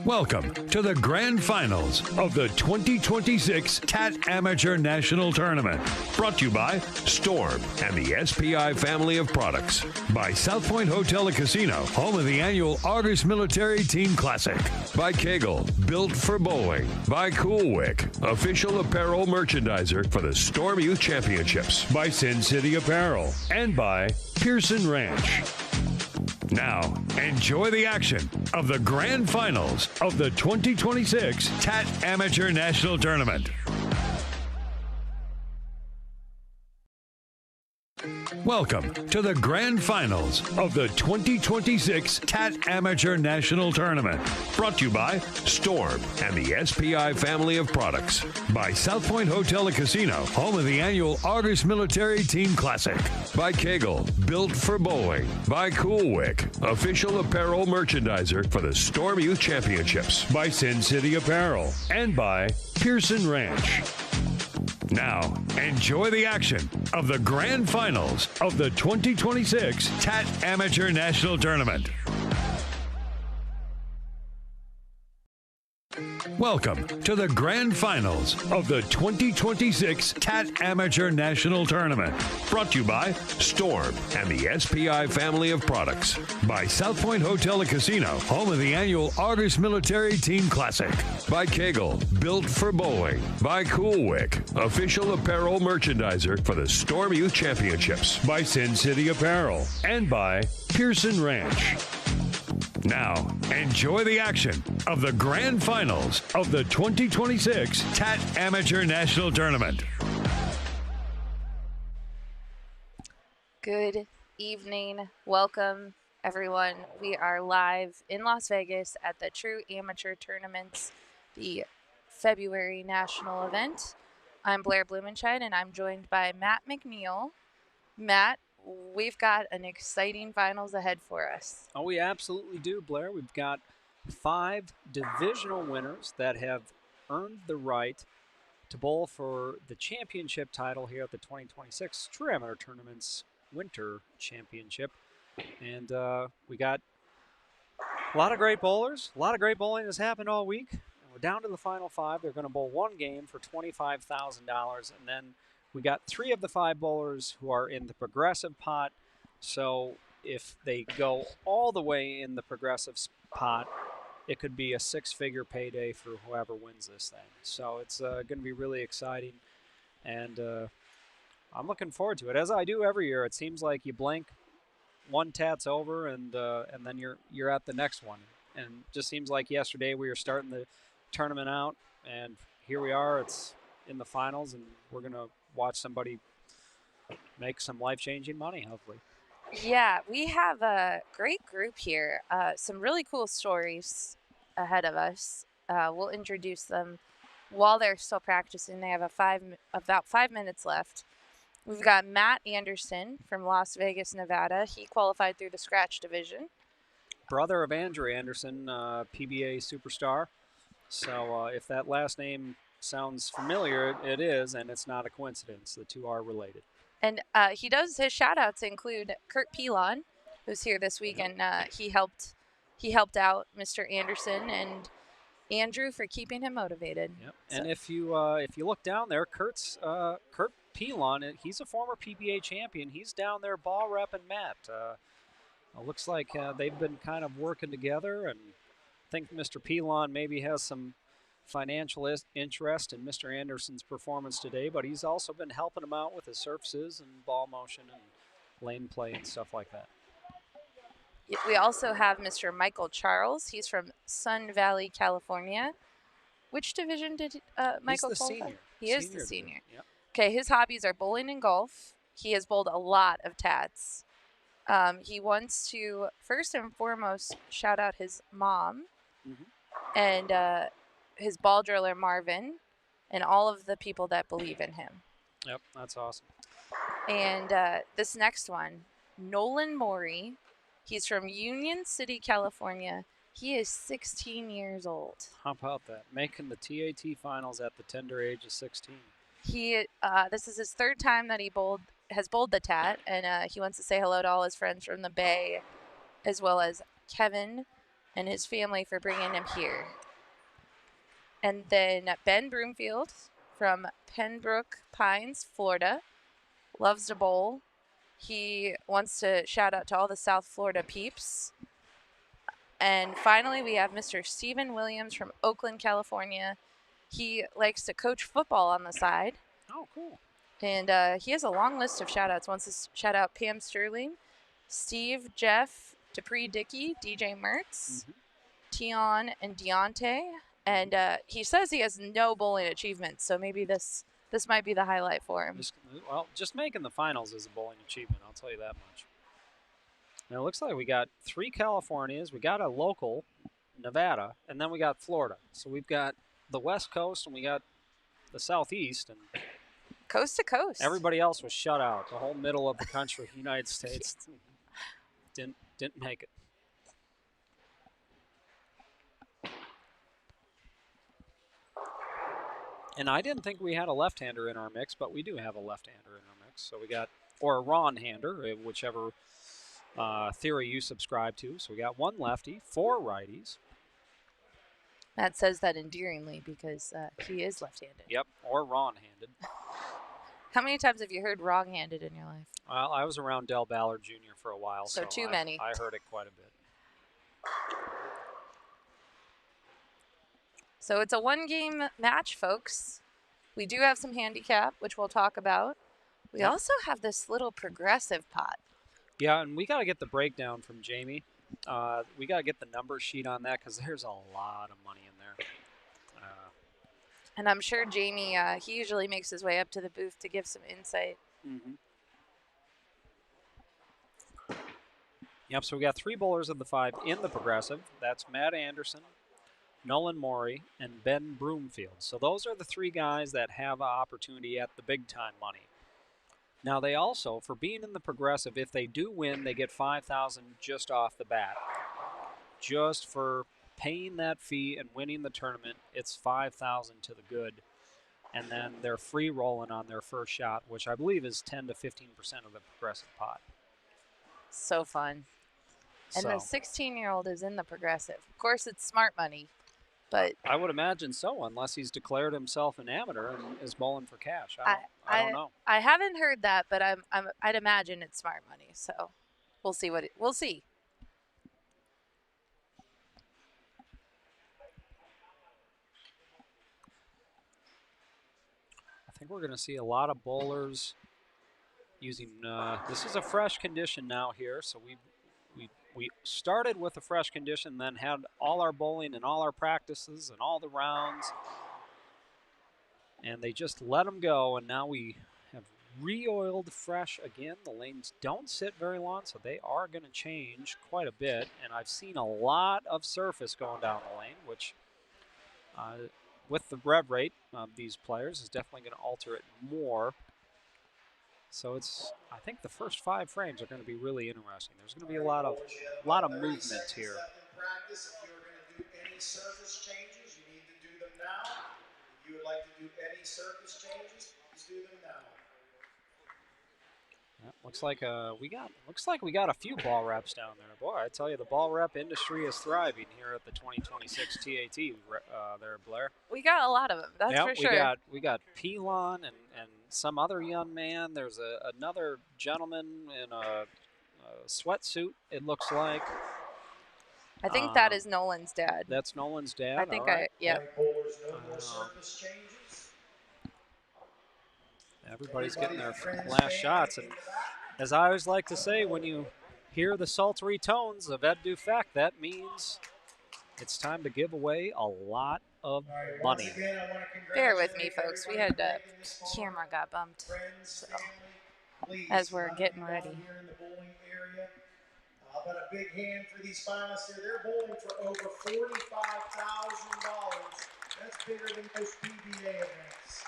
Welcome to the grand finals of the 2026 TAT Amateur National Tournament. Brought to you by Storm and the SPI family of products. By South Point Hotel and Casino, home of the annual Argus Military Team Classic. By Kegel, built for bowling. By Coolwick, official apparel merchandiser for the Storm Youth Championships. By Sin City Apparel. And by Pearson Ranch. Now, enjoy the action of the grand finals of the 2026 TAT Amateur National Tournament. Welcome to the grand finals of the 2026 TAT Amateur National Tournament. Brought to you by Storm and the SPI family of products. By South Point Hotel and Casino, home of the annual Argus Military Team Classic. By Kegel, built for bowling. By Coolwick, official apparel merchandiser for the Storm Youth Championships. By Sin City Apparel. And by Pearson Ranch. Now, enjoy the action of the grand finals of the 2026 TAT Amateur National Tournament. Welcome to the grand finals of the 2026 TAT Amateur National Tournament. Brought to you by Storm and the SPI family of products. By South Point Hotel and Casino, home of the annual Argus Military Team Classic. By Kegel, built for bowling. By Coolwick, official apparel merchandiser for the Storm Youth Championships. By Sin City Apparel. And by Pearson Ranch. Now, enjoy the action of the grand finals of the 2026 TAT Amateur National Tournament. Good evening. Welcome, everyone. We are live in Las Vegas at the True Amateur Tournaments, the February national event. I'm Blair Blumenscheid, and I'm joined by Matt McNeil. Matt, we've got an exciting finals ahead for us. Oh, we absolutely do, Blair. We've got 5 divisional winners that have earned the right to bowl for the championship title here at the 2026 True Amateur Tournaments Winter Championship. And we got a lot of great bowlers. A lot of great bowling has happened all week. And we're down to the final 5. They're going to bowl one game for $25,000, and then we got 3 of the 5 bowlers who are in the progressive pot. So if they go all the way in the progressive pot, it could be a 6-figure payday for whoever wins this thing. So it's going to be really exciting, and I'm looking forward to it. As I do every year, it seems like you blink, one TAT's over, and then you're at the next one. And it just seems like yesterday we were starting the tournament out, and here we are. It's in the finals, and we're going to watch somebody make some life-changing money, hopefully. Yeah, we have a great group here. Some really cool stories ahead of us. We'll introduce them while they're still practicing. They have about 5 minutes left. We've got Matt Anderson from Las Vegas, Nevada. He qualified through the scratch division. Brother of Andrew Anderson, PBA superstar. So if that last name sounds familiar, it is, and it's not a coincidence. The two are related. And his shout-outs include Kurt Pelon, who's here this week, and he helped out Mr. Anderson and Andrew for keeping him motivated. Yep. So. And if you look down there, Kurt Pelon, he's a former PBA champion. He's down there ball repping Matt. It looks like they've been kind of working together, and I think Mr. Pelon maybe has some financial interest in Mr. Anderson's performance today, but he's also been helping him out with his surfaces and ball motion and lane play and stuff like that. We also have Mr. Michael Charles. He's from Sun Valley, California. Which division did Michael He's the qualify? senior. He is the senior. Yep. Okay, his hobbies are bowling and golf. He has bowled a lot of TATs. He wants to, first and foremost, shout out his mom and his ball driller, Marvin, and all of the people that believe in him. Yep, that's awesome. And this next one, Nolan Mori. He's from Union City, California. He is 16 years old. How about that? Making the TAT finals at the tender age of 16. This is his 3rd time that he has bowled the TAT, and he wants to say hello to all his friends from the Bay, as well as Kevin, and his family for bringing him here. And then Ben Broomfield from Pembroke Pines, Florida, loves to bowl. He wants to shout out to all the South Florida peeps. And finally, we have Mr. Stephen Williams from Oakland, California. He likes to coach football on the side. Oh, cool. And he has a long list of shout-outs. Wants to shout out Pam Sterling, Steve, Jeff, Dupree Dickey, DJ Mertz, Tion, and Deontay. And he says he has no bowling achievements, so maybe this might be the highlight for him. Just making the finals is a bowling achievement, I'll tell you that much. Now, it looks like we got 3 Californias, we got a local, Nevada, and then we got Florida. So we've got the West Coast and we got the Southeast. And coast to coast. Everybody else was shut out. The whole middle of the country, United States, didn't make it. And I didn't think we had a left-hander in our mix, but we do have a left-hander in our mix. So we got, or a Ron-hander, whichever theory you subscribe to. So we got 1 lefty, 4 righties. Matt says that endearingly because he is left-handed. Yep, or wrong-handed. How many times have you heard wrong-handed in your life? Well, I was around Del Ballard Jr. for a while, so too many. I heard it quite a bit. So it's a 1-game match, folks. We do have some handicap, which we'll talk about. We also have this little progressive pot. Yeah, and we got to get the breakdown from Jamie. We got to get the number sheet on that because there's a lot of money in there. And I'm sure Jamie, he usually makes his way up to the booth to give some insight. Yep, so we got 3 bowlers of the 5 in the progressive. That's Matt Anderson, Nolan Mori, and Ben Broomfield. So those are the 3 guys that have an opportunity at the big-time money. Now, they also, for being in the progressive, if they do win, they get $5,000 just off the bat. Just for paying that fee and winning the tournament, it's $5,000 to the good. And then they're free rolling on their first shot, which I believe is 10 to 15% of the progressive pot. So fun. And the 16-year-old is in the progressive. Of course, it's smart money, but I would imagine so, unless he's declared himself an amateur and is bowling for cash. I don't know. I haven't heard that, but I'd imagine it's smart money. So we'll see we'll see. I think we're going to see a lot of bowlers using. This is a fresh condition now here, so we started with a fresh condition, then had all our bowling and all our practices and all the rounds, and they just let them go, and now we have re-oiled fresh again. The lanes don't sit very long, so they are going to change quite a bit, and I've seen a lot of surface going down the lane, which with the rev rate of these players is definitely going to alter it more. So I think the first 5 frames are going to be really interesting. There's going to be a lot of movement here. Practice, if you're going to do any surface changes, you need to do them now. If you would like to do any surface changes, please do them now. Yeah, looks like we got a few ball reps down there. Boy, I tell you, the ball rep industry is thriving here at the 2026 TAT there, Blair. We got a lot of them, that's for sure. We got Pelon and some other young man. There's another gentleman in a sweatsuit, it looks like. I think that is Nolan's dad. That's Nolan's dad. I think No more surface changes. Everybody's getting their last shots. And as I always like to say, when you hear the sultry tones of Ed Dufek, that means it's time to give away a lot of money. Bear with me, folks. We had camera got bumped so, as we're getting ready. But a big hand for these finalists here. They're bowling for over $45,000. That's bigger than most PBA events.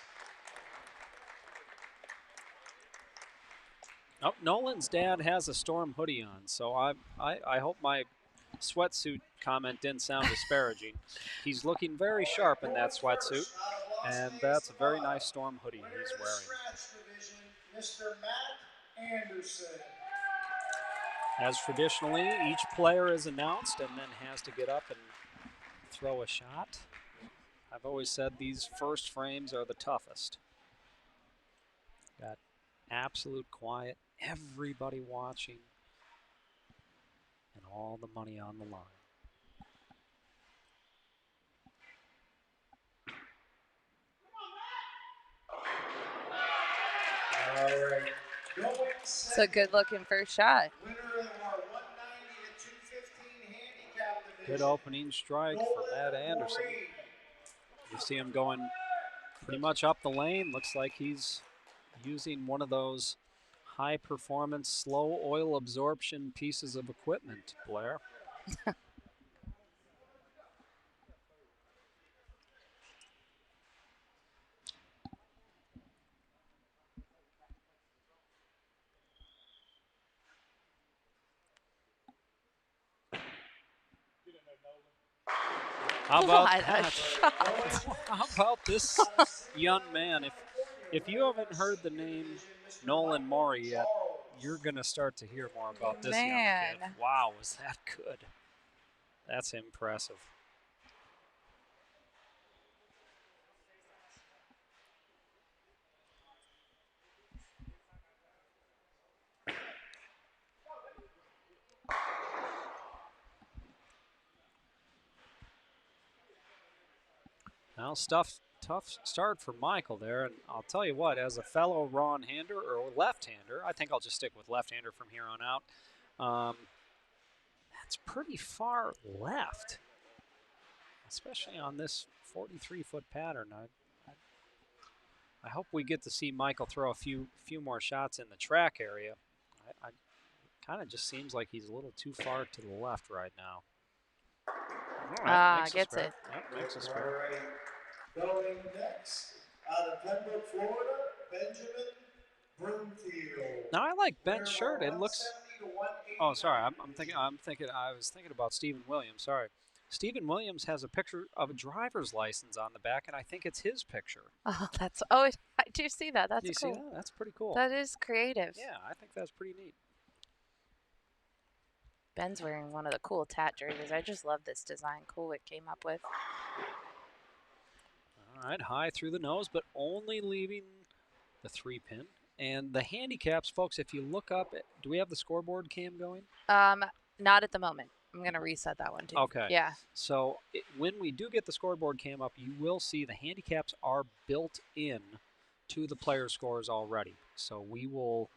Oh, Nolan's dad has a Storm hoodie on, so I hope my sweatsuit comment didn't sound disparaging. He's looking very sharp in that sweatsuit, and that's a very nice Storm hoodie he's wearing. Mr. Matt Anderson. As traditionally, each player is announced and then has to get up and throw a shot. I've always said these first frames are the toughest. Got absolute quiet, everybody watching, and all the money on the line. All right. It's a good-looking first shot. Winner of our 190 to 215 handicap division. Good opening strike for Matt Anderson. Mori. You see him going pretty much up the lane. Looks like he's using one of those high-performance, slow oil absorption pieces of equipment, Blair. How about What a that? shot. How about this young man? If you haven't heard the name Nolan Mori yet, you're going to start to hear more about this young kid. Wow, was that good? That's impressive. Now, tough start for Michael there, and I'll tell you what, as a fellow wrong-hander or left-hander, I think I'll just stick with left-hander from here on out. That's pretty far left, especially on this 43-foot pattern. I hope we get to see Michael throw a few more shots in the track area. I kind of just seems like he's a little too far to the left right now. Right, gets it. Yep, makes a spare. All right. Going next, out of Pembroke, Florida, Benjamin Broomfield. Now I like Ben's shirt. It looks. 170 to 180. Oh, sorry. I was thinking about Stephen Williams. Sorry. Stephen Williams has a picture of a driver's license on the back, and I think it's his picture. Oh, I do see that. That's cool. cool. See that? That's pretty cool. That is creative. Yeah, I think that's pretty neat. Ben's wearing one of the cool TAT jerseys. I just love this design. Cool what came up with. All right, high through the nose, but only leaving the 3-pin. And the handicaps, folks, if you look up, do we have the scoreboard cam going? Not at the moment. I'm going to reset that one too. Okay. Yeah. So when we do get the scoreboard cam up, you will see the handicaps are built in to the player scores already. So you'll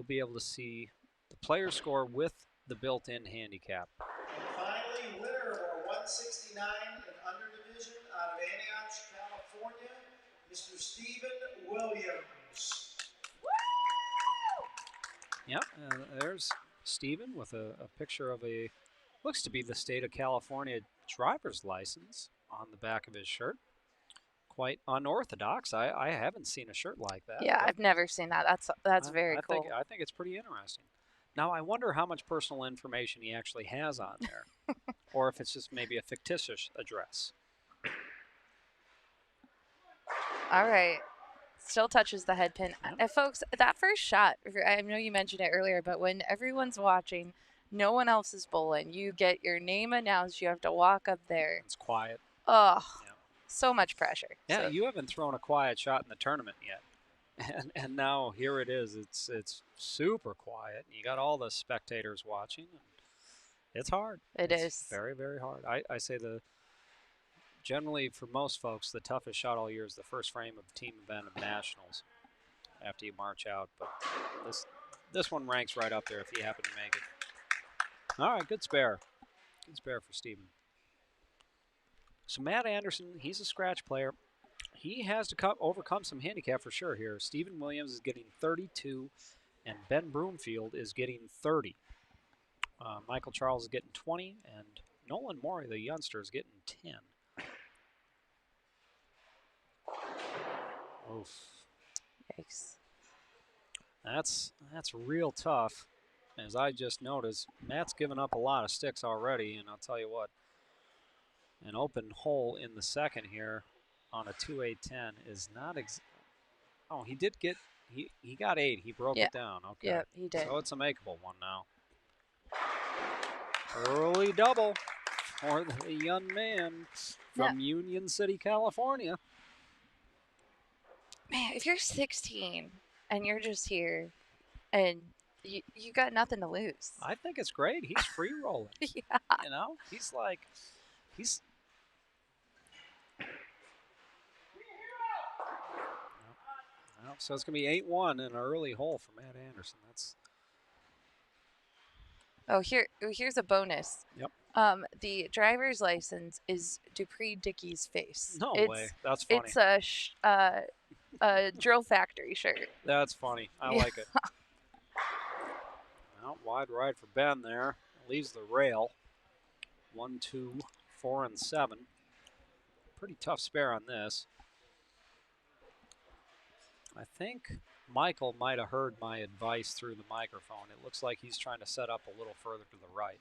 be able to see the player score with the built-in handicap. And finally, winner of our 169 and under division out of Antioch, California, Mr. Stephen Williams. Yep, there's Stephen with a picture of looks to be the state of California driver's license on the back of his shirt. Quite unorthodox. I haven't seen a shirt like that. Yeah, I've never seen that. That's very cool. I think it's pretty interesting. Now, I wonder how much personal information he actually has on there, or if it's just maybe a fictitious address. All right. Still touches the head pin. Folks, that first shot, I know you mentioned it earlier, but when everyone's watching, no one else is bowling. You get your name announced. You have to walk up there. It's quiet. Oh, yeah. So much pressure. Yeah, so. You haven't thrown a quiet shot in the tournament yet. And now here it is. It's super quiet. You got all the spectators watching. It's hard. It's very, very hard. I say generally for most folks, the toughest shot all year is the first frame of the team event of nationals after you march out. But this one ranks right up there if you happen to make it. All right, good spare. Good spare for Steven. So Matt Anderson, he's a scratch player. He has to overcome some handicap for sure here. Stephen Williams is getting 32, and Ben Broomfield is getting 30. Michael Charles is getting 20, and Nolan Mori, the youngster, is getting 10. Oof. Yikes. That's real tough. As I just noticed, Matt's given up a lot of sticks already, and I'll tell you what, an open hole in the second here on a 2-8-10 is not oh, he did get he got 8. He broke it down. Okay. Yeah, he did. So it's a makeable one now. Early double for the young man from Union City, California. Man, if you're 16 and you're just here and you got nothing to lose. I think it's great. He's free rolling. Yeah. You know, he's like, he's. Well, so it's going to be 8-1 in an early hole for Matt Anderson. That's. Oh, here's a bonus. Yep. The driver's license is Dupree Dickey's face. No way. That's funny. It's a Drill Factory shirt. That's funny. I like it. Well, wide right for Ben there. Leaves the rail. 1, 2, 4, and 7. Pretty tough spare on this. I think Michael might have heard my advice through the microphone. It looks like he's trying to set up a little further to the right.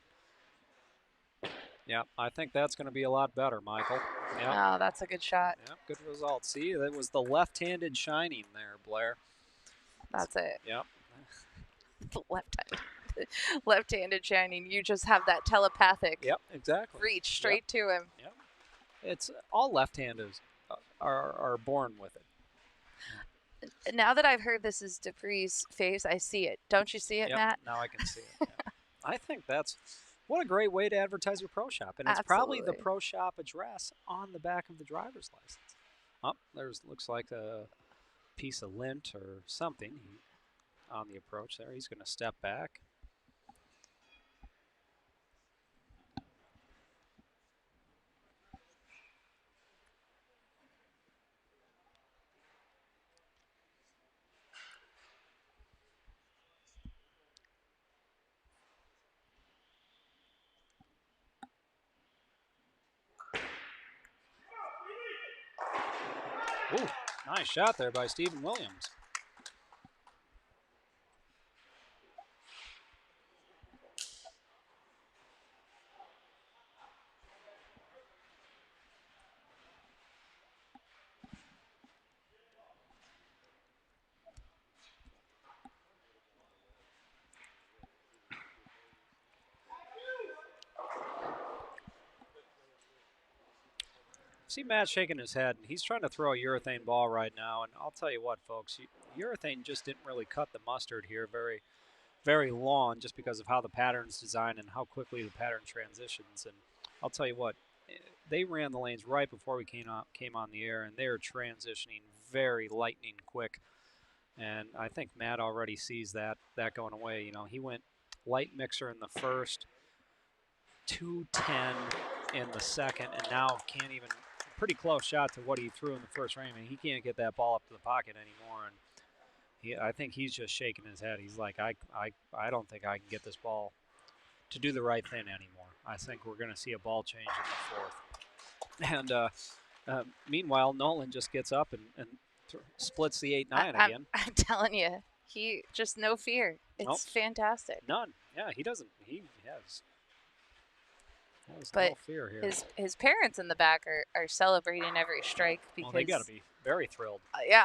Yeah, I think that's going to be a lot better, Michael. Yep. Oh, that's a good shot. Yep, good result. See, that was the left-handed shining there, Blair. That's it. Yep. The left-handed shining. You just have that telepathic exactly. reach straight to him. Yep. It's all left-handers are born with it. Now that I've heard this is Dupree's face, I see it. Don't you see it, Matt? Now I can see it. Yeah. I think that's what a great way to advertise your pro shop. And it's probably the pro shop address on the back of the driver's license. Oh, looks like a piece of lint or something on the approach there. He's going to step back. Ooh, nice shot there by Stephen Williams. See Matt shaking his head, and he's trying to throw a urethane ball right now. And I'll tell you what, folks, urethane just didn't really cut the mustard here very, very long, just because of how the pattern's designed and how quickly the pattern transitions. And I'll tell you what, they ran the lanes right before we came on the air, and they're transitioning very lightning quick. And I think Matt already sees that going away. You know, he went light mixer in the first, 210 in the second, and now can't even. Pretty close shot to what he threw in the first frame, and he can't get that ball up to the pocket anymore. And I think he's just shaking his head. He's like, I don't think I can get this ball to do the right thing anymore. I think we're going to see a ball change in the fourth. And meanwhile, Nolan just gets up and splits the 8-9 again. I'm telling you, he just no fear. It's fantastic. None. Yeah, he doesn't. He has. But no fear here. His parents in the back are celebrating every strike because they got to be very thrilled. Yeah,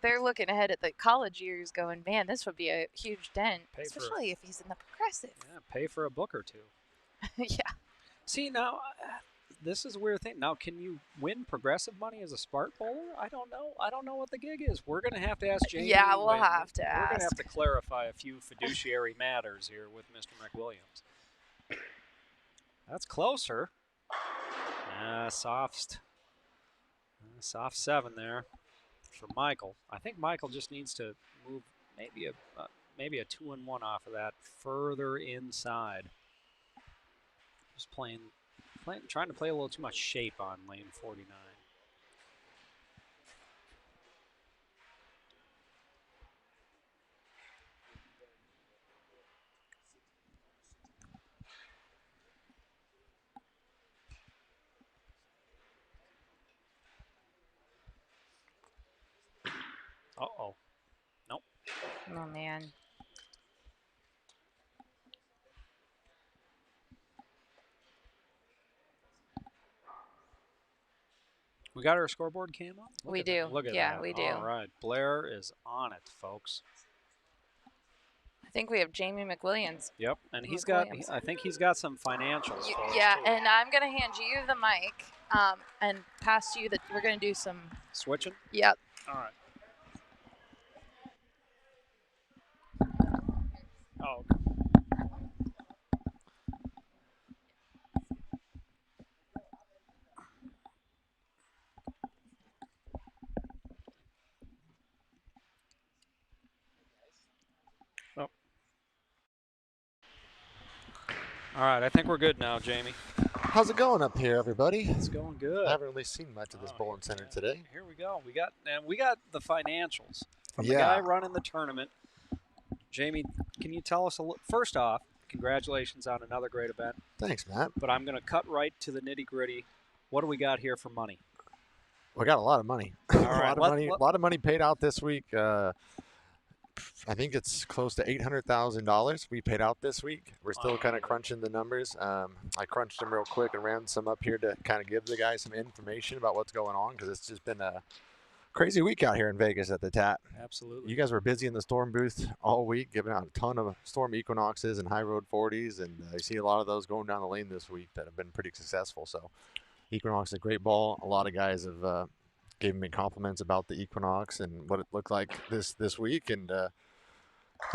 they're looking ahead at the college years, going, man, this would be a huge dent, especially if he's in the progressive. Yeah, pay for a book or two. Yeah. See now, this is a weird thing. Now, can you win progressive money as a Spark bowler? I don't know. I don't know what the gig is. We're going to have to ask Jamie. Yeah, we'll have to ask. We're going to have to clarify a few fiduciary matters here with Mr. McWilliams. That's closer. Soft 7 there for Michael. I think Michael just needs to move maybe a 2-1 off of that further inside. Just trying to play a little too much shape on lane 49. Uh-oh. Nope. Oh, man. We got our scoreboard cam up? We do. Look at that. Yeah, we do. All right. Blair is on it, folks. think we have Jamie McWilliams. Yep, and McWilliams. I think he's got some financials for us, Yeah, too. and I'm going to hand you the mic and pass you that we're going to do some. Switching? Yep. All right. Oh, okay. All right, I think we're good now, Jamie. How's it going up here, everybody? It's going good. I haven't really seen much of this bowling center today. Here we go. We got the financials from the Yeah. guy running the tournament. Jamie, can you tell us first off, congratulations on another great event. Thanks, Matt. But I'm going to cut right to the nitty-gritty. What do we got here for money? We got a lot of money. All right, a lot of money paid out this week. I think it's close to $800,000 we paid out this week. We're still kind of crunching the numbers. I crunched them real quick and ran some up here to kind of give the guys some information about what's going on, because it's just been a crazy week out here in Vegas at the TAT. Absolutely. You guys were busy in the storm booth all week, giving out a ton of storm equinoxes and high road 40s, and I see a lot of those going down the lane this week that have been pretty successful. So Equinox is a great ball. A lot of guys have gave me compliments about the Equinox and what it looked like this week, and I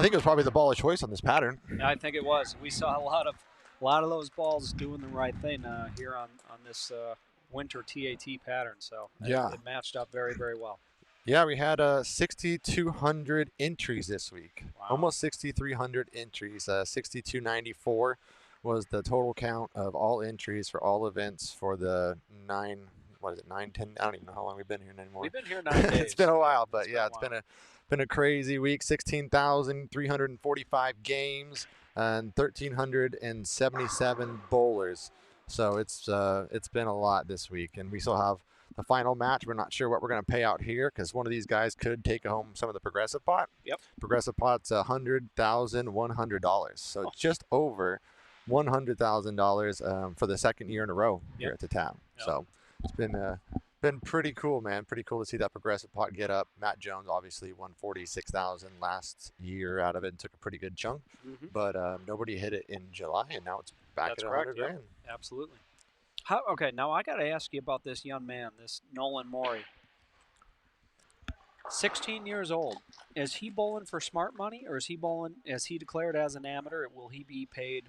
think it was probably the ball of choice on this pattern. I think it was. We saw a lot of those balls doing the right thing here on this winter TAT pattern. So yeah, it matched up very, very well. Yeah, we had 6,200 entries this week. Wow. Almost 6,300 entries. 6,294 was the total count of all entries for all events for the 10? I don't even know how long we've been here anymore. We've been here 9 days. It's been a while, but yeah, it's been a crazy week. 16,345 games and 1,377 bowlers. So it's been a lot this week, and we still have the final match. We're not sure what we're going to pay out here, because one of these guys could take home some of the progressive pot. Yep. Progressive pot's $100,100. So it's just over $100,000 for the second year in a row here at the TAT. Yep. So it's been pretty cool, man. Pretty cool to see that progressive pot get up. Matt Jones obviously won $46,000 last year out of it and took a pretty good chunk, but nobody hit it in July, and now it's back at $100,000. Yep. Absolutely. Okay, now I got to ask you about this young man, this Nolan Mori. 16 years old. Is he bowling for smart money, or is he declared as an amateur? Will he be paid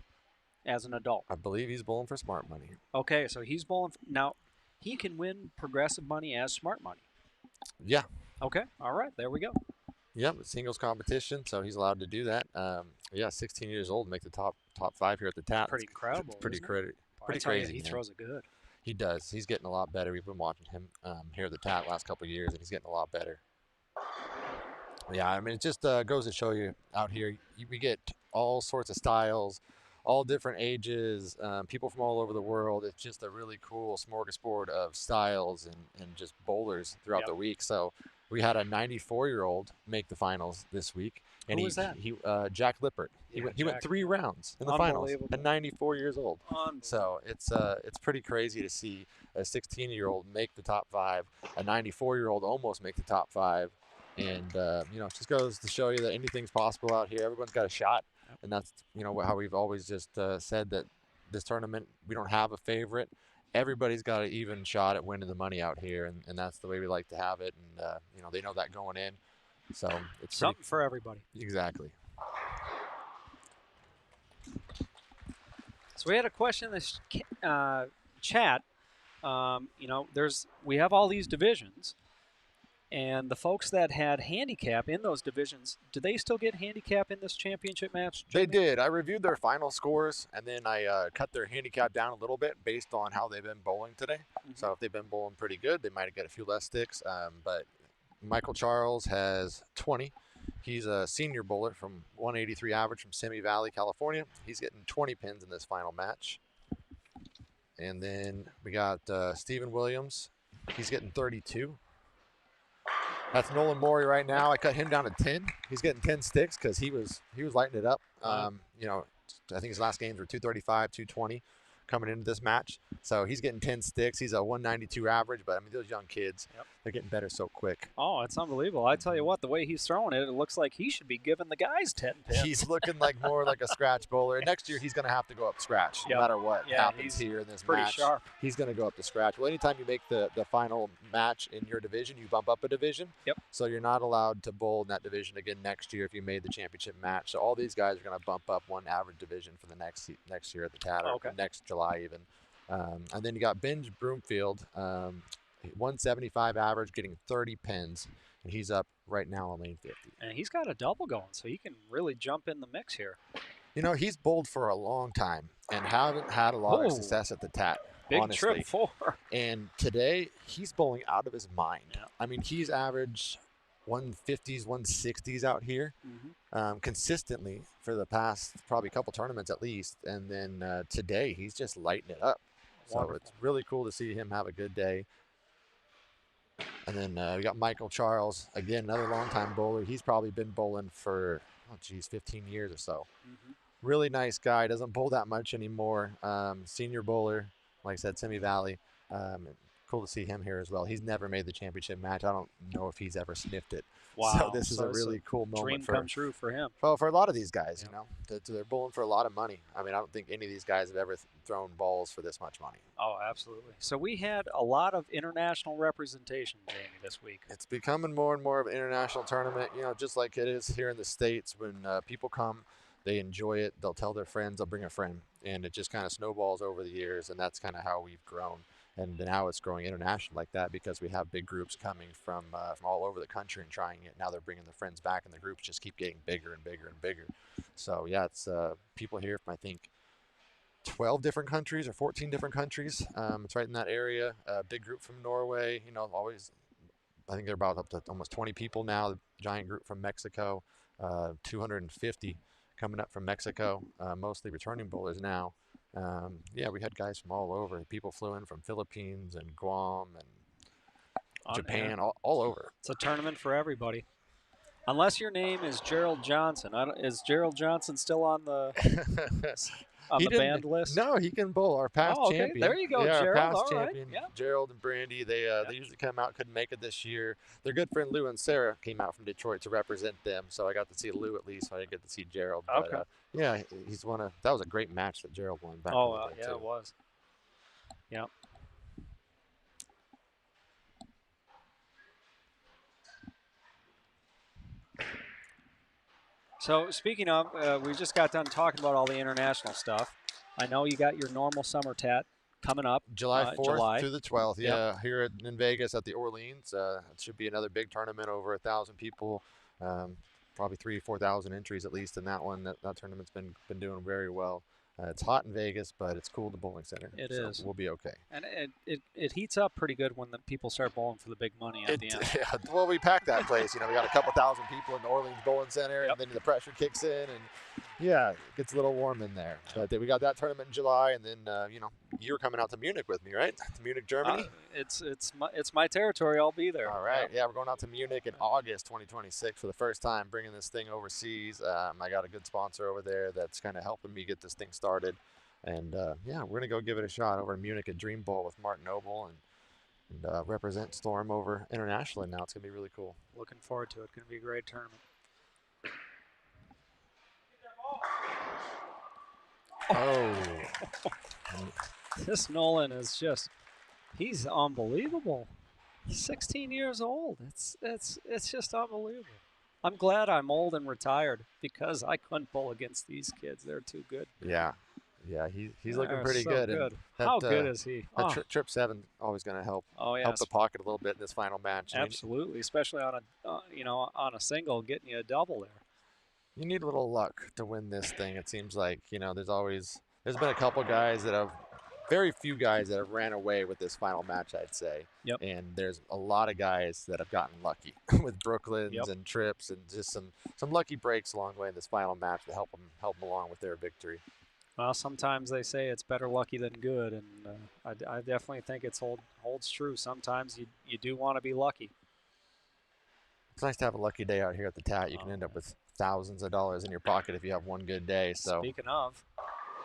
as an adult? I believe he's bowling for smart money. Okay, so he's bowling now. He can win progressive money as smart money. Yeah. Okay. All right. There we go. Yep. Singles competition, so he's allowed to do that. 16 years old, make the top 5 here at the TAT. Pretty incredible. Pretty crazy. He throws it good. He does. He's getting a lot better. We've been watching him here at the TAT last couple of years, and he's getting a lot better. Yeah, I mean, it just goes to show you out here, we get all sorts of styles, all different ages, people from all over the world. It's just a really cool smorgasbord of styles and just bowlers throughout the week. So we had a 94-year-old make the finals this week. And Who was that? Jack Lippert. He went 3 rounds in the finals at 94 years old. So it's pretty crazy to see a 16-year-old make the top 5, a 94-year-old almost make the top 5. And, it just goes to show you that anything's possible out here. Everyone's got a shot. And that's, how we've always just said that this tournament, we don't have a favorite. Everybody's got an even shot at winning the money out here, and that's the way we like to have it. And, they know that going in. So it's something for everybody. Exactly. So we had a question in this chat. We have all these divisions. And the folks that had handicap in those divisions, do they still get handicap in this championship match, Jamie? They did. I reviewed their final scores, and then I cut their handicap down a little bit based on how they've been bowling today. So if they've been bowling pretty good, they might get a few less sticks. But Michael Charles has 20. He's a senior bowler from 183 average from Simi Valley, California. He's getting 20 pins in this final match. And then we got Stephen Williams. He's getting 32. That's Nolan Mori right now. I cut him down to 10. He's getting 10 sticks because he was lighting it up. I think his last games were 235, 220. coming into this match. So he's getting 10 sticks. He's a 192 average, but I mean, those young kids, they're getting better so quick. Oh, it's unbelievable. I tell you what, the way he's throwing it, it looks like he should be giving the guys 10 pins. He's looking like more like a scratch bowler. Next year, he's going to have to go up scratch no matter what happens here in this match. Sharp. He's going to go up to scratch. Well, anytime you make the final match in your division, you bump up a division. Yep. So you're not allowed to bowl in that division again next year if you made the championship match. So all these guys are going to bump up one average division for the next year at the TAT, or next July even. And then you got Binge Broomfield, 175 average, getting 30 pins, and he's up right now on lane 50. And he's got a double going, so he can really jump in the mix here. You know, he's bowled for a long time and haven't had a lot of success at the TAT. Big honestly. trip 4. And today, he's bowling out of his mind. Yeah. I mean, he's averaged 150s, 160s out here consistently for the past probably couple tournaments at least. And then today, he's just lighting it up. Wonderful. So it's really cool to see him have a good day. And then we got Michael Charles, again, another longtime bowler. He's probably been bowling for, 15 years or so. Really nice guy. Doesn't bowl that much anymore. Senior bowler, like I said, Simi Valley. Cool to see him here as well. He's never made the championship match. I don't know if he's ever sniffed it. Wow. So this is a really cool moment. Dream come true for him. Well, for a lot of these guys, you know, they're bowling for a lot of money. I mean, I don't think any of these guys have ever thrown balls for this much money. Oh, absolutely. So we had a lot of international representation, Jamie, this week. It's becoming more and more of an international tournament, you know, just like it is here in the States. When people come, they enjoy it. They'll tell their friends. They'll bring a friend. And it just kind of snowballs over the years, and that's kind of how we've grown. And now it's growing international like that because we have big groups coming from all over the country and trying it. Now they're bringing their friends back, and the groups just keep getting bigger and bigger and bigger. So, yeah, it's people here from, I think, 12 different countries or 14 different countries. It's right in that area. A big group from Norway, you know, always, I think they're about up to almost 20 people now. The giant group from Mexico, 250 coming up from Mexico, mostly returning bowlers now. Yeah, we had guys from all over. People flew in from Philippines and Guam and Japan, all over. It's a tournament for everybody. Unless your name is Gerald Johnson. is Gerald Johnson still on the band list? No, he can bowl. Our past champion. There you go, yeah, Gerald. Our past all champion, right. Gerald and Brandy. They usually come out. Couldn't make it this year. Their good friend Lou and Sarah came out from Detroit to represent them. So I got to see Lou at least. So I didn't get to see Gerald. But, okay. Yeah, he's one of. That was a great match that Gerald won back. Yeah, it was. Yeah. So speaking of, we just got done talking about all the international stuff. I know you got your normal summer TAT coming up. July 4th through the 12th. Yeah, Yep. here in Vegas at the Orleans. It should be another big tournament, over 1,000 people. Probably 3,000 or 4,000 entries at least in that one. That tournament's been doing very well. It's hot in Vegas, but it's cool at the bowling center. It is. We'll be okay. And it heats up pretty good when the people start bowling for the big money at the end. Yeah, well, we packed that place. You know, we got a couple thousand people in the Orleans Bowling Center, and then the pressure kicks in, and yeah, it gets a little warm in there. But we got that tournament in July, and then you know, you're coming out to Munich with me, right? To Munich, Germany. It's my territory. I'll be there. All right. Yeah, we're going out to Munich in August 2026 for the first time, bringing this thing overseas. I got a good sponsor over there that's kind of helping me get this thing started. And, yeah, we're going to go give it a shot over in Munich at Dream Bowl with Mark Noble and represent Storm over internationally now. It's going to be really cool. Looking forward to it. Going to be a great tournament. Oh. This Nolan is just, he's unbelievable. 16 years old. It's just unbelievable. I'm glad I'm old and retired because I couldn't bowl against these kids. They're too good. Yeah. Yeah, he's looking pretty good. And that, how good is he? Trip 7 always going to help. Oh, yeah. Help the pocket a little bit in this final match. Absolutely, especially on a single, getting you a double there. You need a little luck to win this thing. It seems like, you know, there's been a couple guys that have, very few guys that have ran away with this final match, I'd say. Yep. And there's a lot of guys that have gotten lucky with Brooklyns and trips and just some lucky breaks along the way in this final match to help them along with their victory. Well, sometimes they say it's better lucky than good, and I definitely think it holds true. Sometimes you do want to be lucky. It's nice to have a lucky day out here at the TAT. You can end up with thousands of dollars in your pocket if you have one good day. So speaking of,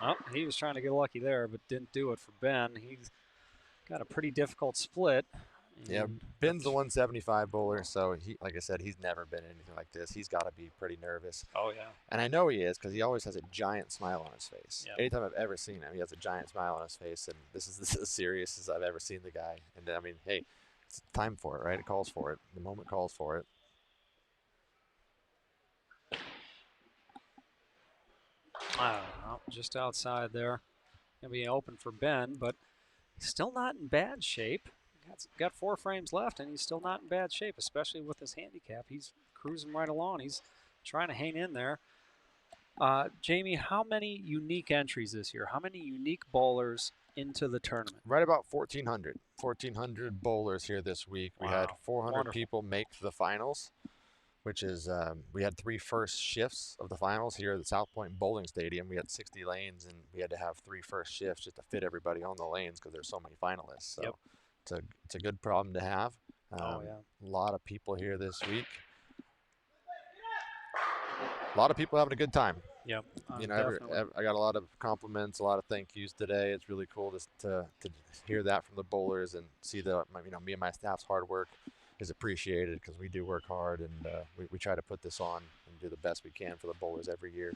Oh, he was trying to get lucky there, but didn't do it for Ben. He's got a pretty difficult split. Yeah, Ben's the 175 bowler, so he, like I said, he's never been in anything like this. He's got to be pretty nervous. Oh, yeah. And I know he is because he always has a giant smile on his face. Yep. Anytime I've ever seen him, he has a giant smile on his face, and this is as serious as I've ever seen the guy. And, I mean, hey, it's time for it, right? It calls for it. The moment calls for it. Just outside there. Going to be open for Ben, but he's still not in bad shape. Got 4 frames left, and he's still not in bad shape, especially with his handicap. He's cruising right along. He's trying to hang in there. Jamie, how many unique entries this year? How many unique bowlers into the tournament? Right about 1,400. 1,400 bowlers here this week. We had 400 people make the finals, which is, we had 3 first shifts of the finals here at the South Point Bowling Stadium. We had 60 lanes, and we had to have 3 first shifts just to fit everybody on the lanes because there's so many finalists. So it's a good problem to have. A lot of people here this week. A lot of people having a good time. Yep. You know, I got a lot of compliments, a lot of thank yous today. It's really cool to hear that from the bowlers and see that, you know, me and my staff's hard work is appreciated because we do work hard, and we try to put this on and do the best we can for the bowlers every year.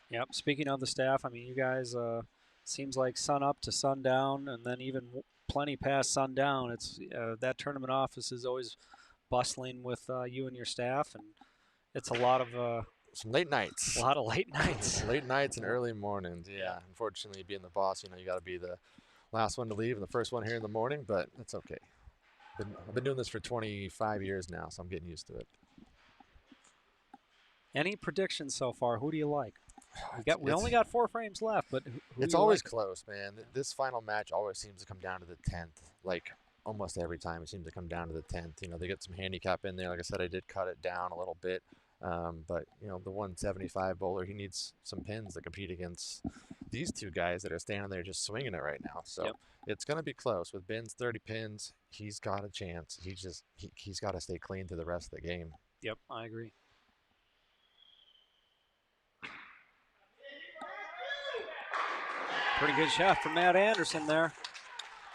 Yep. Speaking of the staff, I mean, you guys seems like sun up to sundown, and then even plenty past sundown. It's that tournament office is always bustling with you and your staff, and it's a lot of some late nights. A lot of late nights. Late nights and early mornings. Yeah. Unfortunately, being the boss, you know, you got to be the last one to leave and the first one here in the morning, but it's okay. I've been doing this for 25 years now, so I'm getting used to it. Any predictions so far? Who do you like? We only got 4 frames left, but who it's always close, man. This final match always seems to come down to the 10th. Like almost every time, it seems to come down to the 10th. You know, they get some handicap in there. Like I said, I did cut it down a little bit, but you know, the 175 bowler, he needs some pins to compete against these 2 guys that are standing there just swinging it right now. So it's going to be close. With Ben's 30 pins, he's got a chance. He's got to stay clean through the rest of the game. Yep, I agree. Pretty good shot from Matt Anderson there.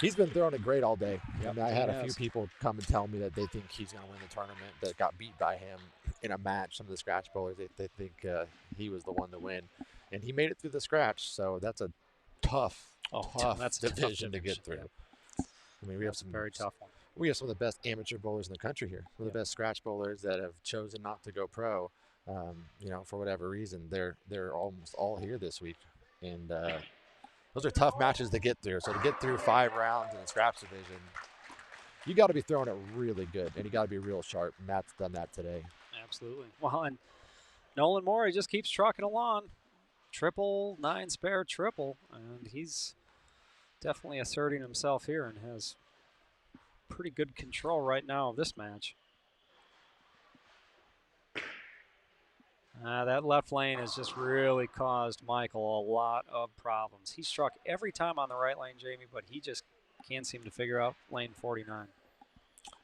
He's been throwing it great all day. Yep, I had a few people come and tell me that they think he's going to win the tournament, that got beat by him in a match. Some of the scratch bowlers, they think he was the one to win. And he made it through the scratch, so that's a tough division to get through. I mean, we have some very tough one. We have some of the best amateur bowlers in the country here. Some of the best scratch bowlers that have chosen not to go pro. You know, for whatever reason, they're almost all here this week, and those are tough matches to get through. So to get through 5 rounds in the scratch division, you got to be throwing it really good, and you got to be real sharp. Matt's done that today. Absolutely. Well, and Nolan Mori just keeps trucking along. Triple, 9 spare triple, and he's definitely asserting himself here and has pretty good control right now of this match. That left lane has just really caused Michael a lot of problems. He struck every time on the right lane, Jamie, but he just can't seem to figure out lane 49.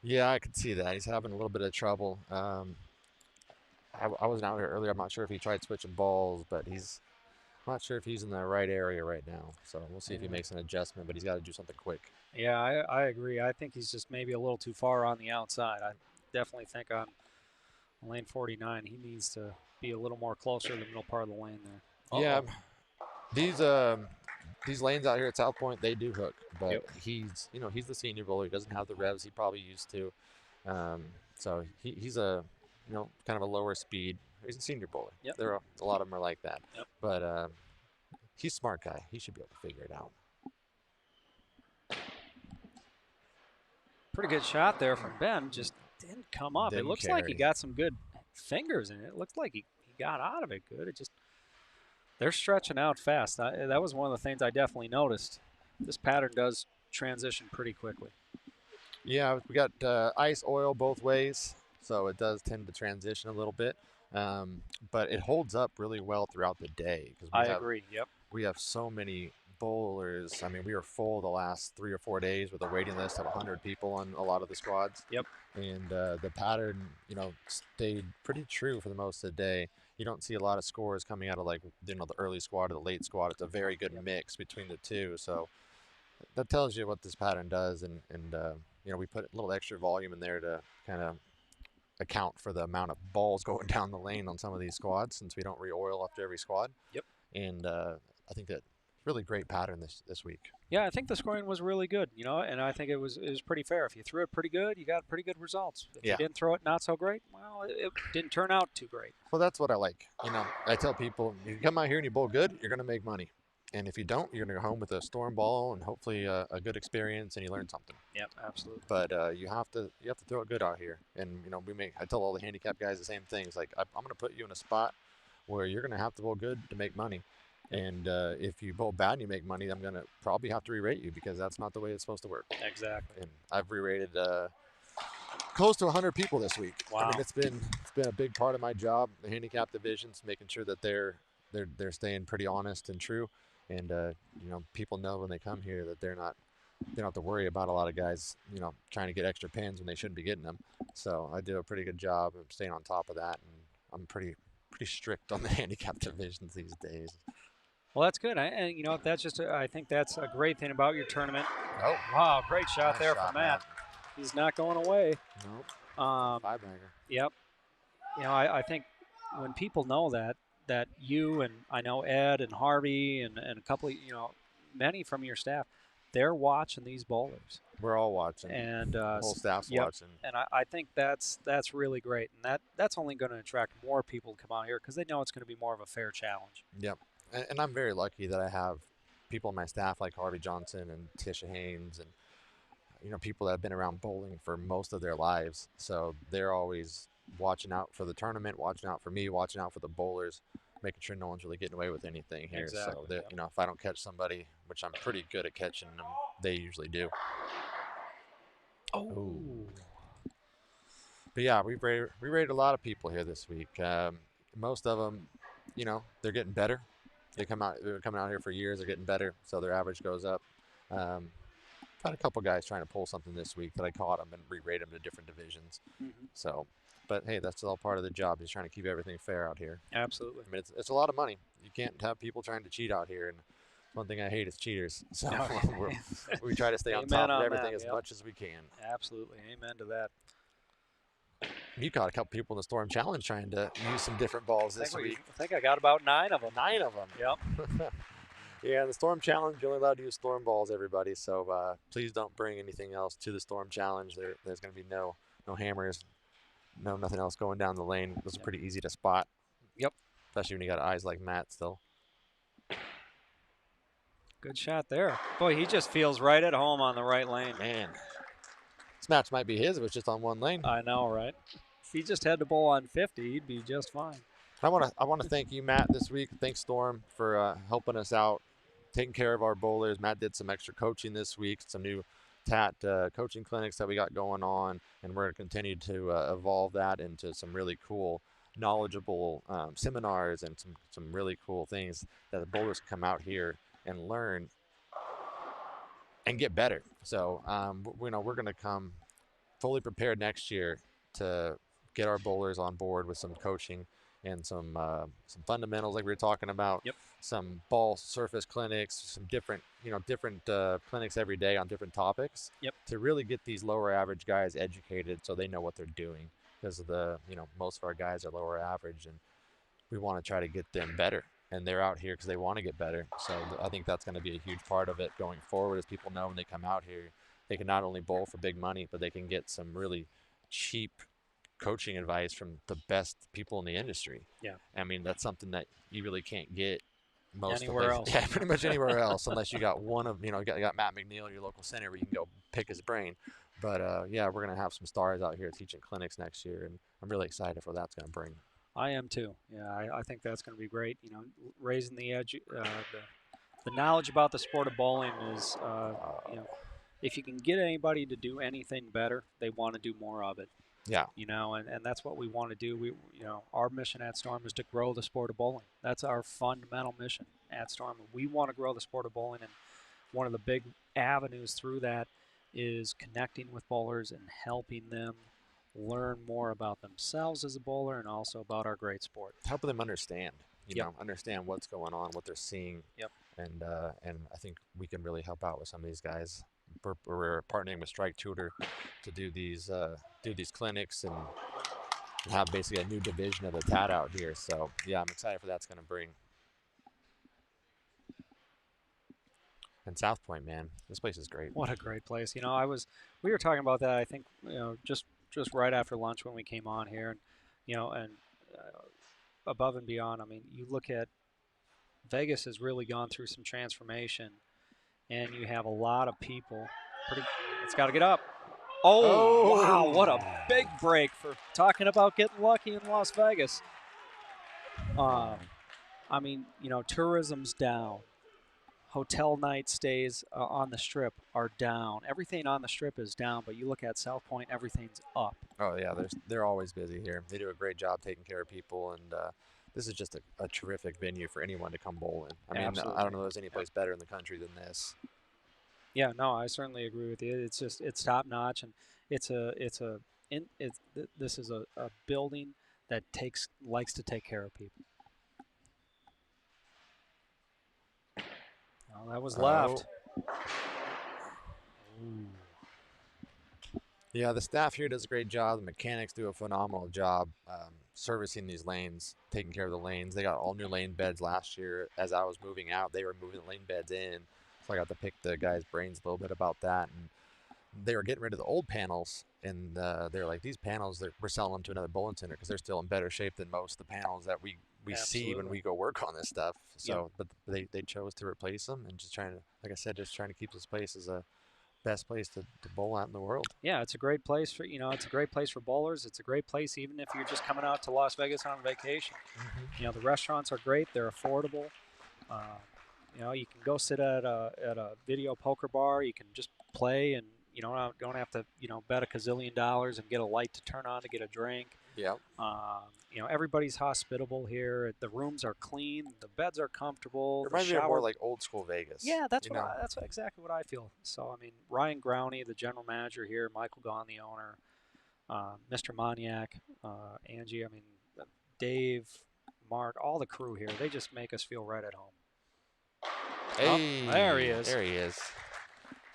Yeah, I can see that. He's having a little bit of trouble. I wasn't out here earlier. I'm not sure if he tried switching balls, but I'm not sure if he's in the right area right now. So we'll see if he makes an adjustment, but he's got to do something quick. Yeah, I agree. I think he's just maybe a little too far on the outside. I definitely think on lane 49, he needs to be a little more closer to the middle part of the lane there. Yeah, these lanes out here at South Point, they do hook, but he's the senior bowler. He doesn't have the revs he probably used to, so he's a kind of a lower speed. He's a senior bowler. Yep. There are a lot of them are like that. Yep. But he's a smart guy. He should be able to figure it out. Pretty good shot there from Ben. Just didn't come up. It looks like he got some good fingers in it. It looked like he got out of it good. They're stretching out fast. That was one of the things I definitely noticed. This pattern does transition pretty quickly. Yeah, we got ice, oil both ways, so it does tend to transition a little bit. But it holds up really well throughout the day. I agree, yep. We have so many bowlers. I mean, we were full the last 3 or 4 days with a waiting list of 100 people on a lot of the squads. Yep. And the pattern, stayed pretty true for the most of the day. you don't see a lot of scores coming out of like the early squad or the late squad. It's a very good mix between the two. So that tells you what this pattern does, and we put a little extra volume in there to kind of account for the amount of balls going down the lane on some of these squads, since we don't re-oil after every squad. Yep. And I think that really great pattern this week. Yeah, I think the scoring was really good, and I think it was pretty fair. If you threw it pretty good, you got pretty good results. If you didn't throw it not so great, well, it didn't turn out too great. Well, that's what I like. I tell people, if you come out here and you bowl good, you're going to make money. And if you don't, you're going to go home with a storm ball and hopefully a good experience, and you learn something. Yep, absolutely. But you have to throw it good out here. And I tell all the handicap guys the same things. Like, I'm going to put you in a spot where you're going to have to bowl good to make money. And if you bowl bad and you make money, I'm going to probably have to re-rate you, because that's not the way it's supposed to work. Exactly. And I've re-rated close to 100 people this week. Wow. I mean, it's been a big part of my job, the handicap divisions, making sure that they're staying pretty honest and true. And people know when they come here that they don't have to worry about a lot of guys, trying to get extra pins when they shouldn't be getting them. So I do a pretty good job of staying on top of that, and I'm pretty strict on the handicap divisions these days. Well, that's good. I think that's a great thing about your tournament. Oh, wow, great shot nice there from Matt. He's not going away. Nope. Five-bagger. Yep. I think when people know that you and I know Ed and Harvey and a couple of, many from your staff, they're watching these bowlers. We're all watching. And the whole staff's watching. And I think that's really great. And that's only going to attract more people to come out here, because they know it's going to be more of a fair challenge. Yep. And I'm very lucky that I have people on my staff like Harvey Johnson and Tisha Haynes, and people that have been around bowling for most of their lives. So they're always watching out for the tournament, watching out for me, watching out for the bowlers, making sure no one's really getting away with anything here. Exactly, So if I don't catch somebody, which I'm pretty good at catching them, they usually do. Oh. Ooh. But yeah, we rated a lot of people here this week. Most of them, they're getting better. They're coming out here for years. They're getting better, so their average goes up. Had a couple guys trying to pull something this week that I caught them and re-rate them to different divisions. Mm-hmm. So, but hey, that's all part of the job. Just trying to keep everything fair out here. Absolutely. I mean, it's a lot of money. You can't have people trying to cheat out here, and one thing I hate is cheaters. So we try to stay on top of everything as much as we can. Absolutely. Amen to that. You caught a couple people in the Storm Challenge trying to use some different balls this week. I think I got about 9 of them. 9 of them. Yep. Yeah, the Storm Challenge, you're only allowed to use Storm balls, everybody. So please don't bring anything else to the Storm Challenge. There's going to be no hammers, nothing else going down the lane. Those are pretty easy to spot. Yep. Especially when you got eyes like Matt still. Good shot there. Boy, he just feels right at home on the right lane. Man, this match might be his if it's just on one lane. I know, right? If he just had the bowl on 50, he'd be just fine. I want to thank you, Matt, this week. Thanks, Storm, for helping us out, taking care of our bowlers. Matt did some extra coaching this week, some new TAT coaching clinics that we got going on, and we're going to continue to evolve that into some really cool, knowledgeable seminars and some really cool things that the bowlers can come out here and learn and get better. So, we're going to come fully prepared next year to get our bowlers on board with some coaching and some fundamentals like we were talking about. Yep. Some ball surface clinics, some different clinics every day on different topics. Yep. To really get these lower average guys educated so they know what they're doing, because most of our guys are lower average, and we want to try to get them better. And they're out here because they want to get better. So I think that's going to be a huge part of it going forward, as people know when they come out here, they can not only bowl for big money, but they can get some really cheap coaching advice from the best people in the industry. Yeah. I mean, that's something that you really can't get anywhere else. Yeah, pretty much anywhere else, unless you got one of, you got Matt McNeil, your local center, where you can go pick his brain. But yeah, we're going to have some stars out here teaching clinics next year, and I'm really excited for what that's going to bring. I am too. Yeah, I think that's going to be great. Raising the edge, the knowledge about the sport of bowling is, if you can get anybody to do anything better, they want to do more of it. Yeah. And that's what we want to do. Our mission at Storm is to grow the sport of bowling. That's our fundamental mission at Storm. We want to grow the sport of bowling, and one of the big avenues through that is connecting with bowlers and helping them learn more about themselves as a bowler and also about our great sport. Helping them understand, understand what's going on, what they're seeing. Yep. And I think we can really help out with some of these guys. We're partnering with Strike Tutor to do these clinics and have basically a new division of the TAT out here. So yeah, I'm excited for that's going to bring. And South Point, man, this place is great. What a great place. We were talking about that, I think, just right after lunch when we came on here, and above and beyond. I mean, you look at Vegas has really gone through some transformation, and you have a lot of people. It's got to get up. Oh, wow, what a big break for talking about getting lucky in Las Vegas. I mean, tourism's down. Hotel night stays on the Strip are down. Everything on the Strip is down, but you look at South Point, everything's up. Oh, yeah, they're always busy here. They do a great job taking care of people, and this is just a terrific venue for anyone to come bowl in. I mean, I don't know if there's any place better in the country than this. Yeah, no, I certainly agree with you. It's top notch, and this is a building that likes to take care of people. Oh, that was left. Ooh. Yeah, the staff here does a great job. The mechanics do a phenomenal job servicing these lanes, taking care of the lanes. They got all new lane beds last year. As I was moving out, they were moving the lane beds in. So I got to pick the guys' brains a little bit about that. And they were getting rid of the old panels, and they're like, these panels, we're selling them to another bowling center because they're still in better shape than most of the panels that we see when we go work on this stuff. So, but they chose to replace them and just trying to keep this place as a best place to bowl at in the world. Yeah, it's a great place for bowlers. It's a great place even if you're just coming out to Las Vegas on vacation. Mm-hmm. The restaurants are great. They're affordable. You can go sit at a video poker bar. You can just play, and don't have to bet $1 gazillion and get a light to turn on to get a drink. Yeah. Everybody's hospitable here. The rooms are clean. The beds are comfortable. It reminds me of more like old school Vegas. Yeah, that's exactly what I feel. So I mean, Ryan Growney, the general manager here, Michael Gahn, the owner, Mr. Moniak, Angie. I mean, Dave, Mark, all the crew here. They just make us feel right at home. Hey, there he is. There he is.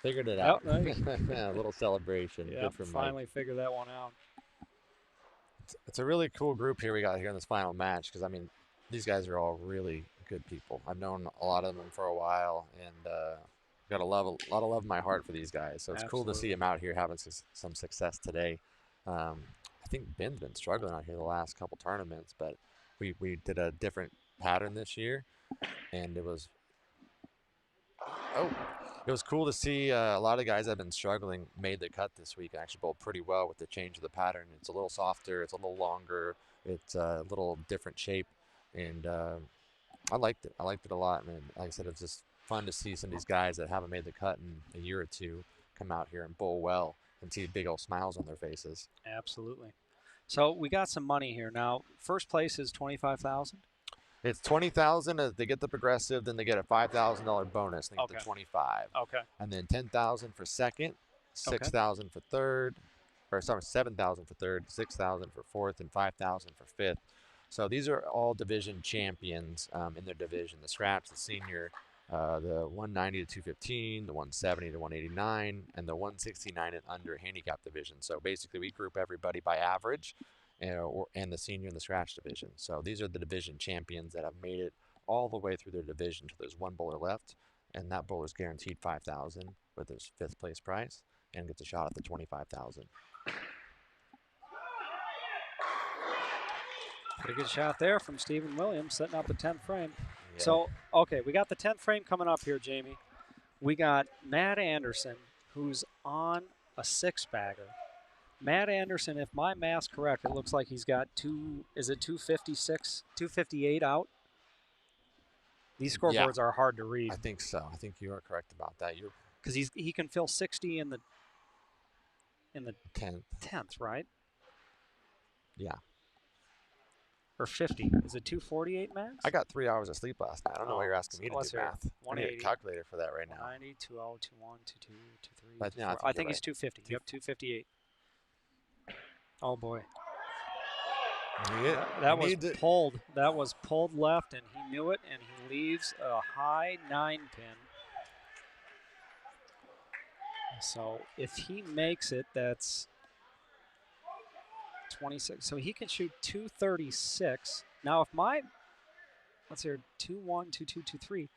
Figured it out. Nice. A little celebration. Yeah, good for finally Mike. Figured that one out. It's a really cool group here we got here in this final match because, I mean, these guys are all really good people. I've known a lot of them for a while, and got a lot of love in my heart for these guys. So it's cool to see them out here having some success today. I think Ben's been struggling out here the last couple tournaments, but we did a different pattern this year, and it was cool to see a lot of guys that have been struggling made the cut this week and actually bowled pretty well with the change of the pattern. It's a little softer, it's a little longer, it's a little different shape, and I liked it. I liked it a lot, and like I said, it's just fun to see some of these guys that haven't made the cut in a year or two come out here and bowl well and see big old smiles on their faces. Absolutely. So we got some money here. Now, first place is $25,000. It's $20,000. They get the progressive, then they get a $5,000 bonus. They get the 25. Okay. And then $10,000 for second, $6,000 for third, or sorry, $7,000 for third, $6,000 for fourth, and $5,000 for fifth. So these are all division champions in their division. The scratch, the senior, the 190 to 215, the 170 to 189, and the 169 and under handicap division. So basically, we group everybody by average. And the senior and the scratch division. So these are the division champions that have made it all the way through their division till there's one bowler left, and that bowler is guaranteed $5,000 with his fifth place prize and gets a shot at the $25,000. Pretty good shot there from Stephen Williams, setting up the 10th frame. Yeah. So, okay, we got the 10th frame coming up here, Jamie. We got Matt Anderson, who's on a six-bagger. Matt Anderson, if my math's correct, it looks like he's got 256, 258 out? These scoreboards are hard to read. I think so. I think you are correct about that. Because he can fill 60 in the 10th, right? Yeah. Or 50. Is it 248 max? I got 3 hours of sleep last night. I don't know why you're asking me to do math. I need a calculator for that right now. 90, 20, 21, 22, 23, but, 24. I think he's 250. You have 258. Oh, boy. Yeah, that was pulled. That was pulled left, and he knew it, and he leaves a high 9-pin. So if he makes it, that's 26. So he can shoot 236. Now, if let's see here, 2-1, 2-2, 2-3.